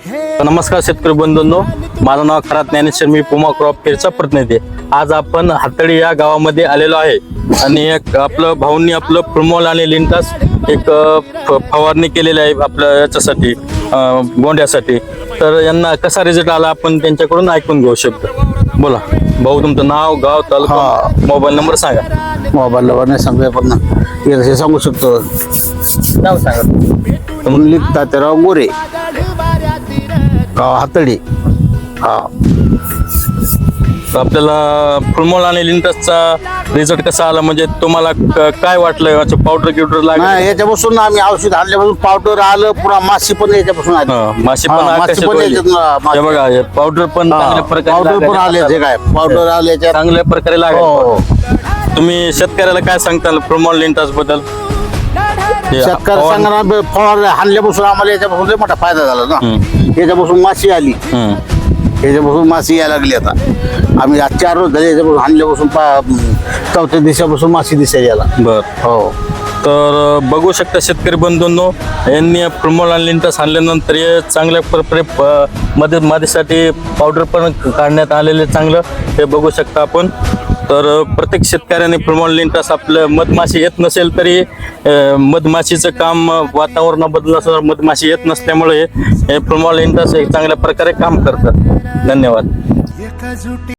नमस्कार शेतकरी बंधूंनो, माझं नाव खरात ज्ञानेश्वर, मी पुमा क्रॉप केअरचा प्रतिनिधी आहे. आज आपण हातळी या गावामध्ये आलेलो आहे आणि एक आपलं भाऊंनी आपलं प्रोमोल आणि लिंटास एक फवारणी केलेली आहे आपल्या याच्यासाठी गोंड्यासाठी. तर यांना कसा रिझल्ट आला आपण त्यांच्याकडून ऐकून घेऊ शकतो. बोला भाऊ, तुमचं नाव, गाव, तालुका, मोबाईल नंबर सांगा. मोबाईल नंबर नाही सांगूया पण हे सांगू शकतो. नाव सांगा. मुरली तात्याराव मोरे, गाव हातळी. हा, तर आपल्याला प्रोमोल आणि लिंटासचा रिझल्ट कसा आला, म्हणजे तुम्हाला काय वाटलं? पावडर गिवडर लागलं? नाही, याच्यापासून आम्ही औषध आणल्यापासून पावडर आलं, पुन्हा माशी पण याच्यापासून आली. माशी पण माशी पण याच्यातून- हे बघा, पावडर पण चांगल्या प्रकारे पावडर पण आले, जे काय पावडर आले याच्यात. चांगल्या प्रकारे लागेल. हो. तुम्ही शेतकऱ्याला काय सांगताल प्रोमोल लिंटास बद्दल? शेतकरी सांगणार फवार आणल्यापासून आम्हाला याच्यापासून लय मोठा फायदा झाला ना. याच्यापासून माशी आली, याच्यापासून माशी यायला लागली. आता आम्ही आज 4 रोज झाले याच्यापासून आणल्यापासून 4थ्या दिवसापासून माशी दिसायला याला. बर. हो. तर बघू शकता शेतकरी बंधूंनो, यांनी प्रोमोल आणि लिंटास आणल्यानंतर हे चांगल्या प्रकारे मध्यसाठी पावडर पण काढण्यात आलेले चांगलं हे बघू शकता आपण. तर प्रत्येक शेतकऱ्याने प्रोमोल लिंटास आपलं मधमाशी येत नसेल तरी मधमाशीचं काम वातावरण बदलल्यास मधमाशी येत नसल्यामुळे हे प्रोमोल लिंटास एक चांगल्या प्रकारे काम करतात. धन्यवाद.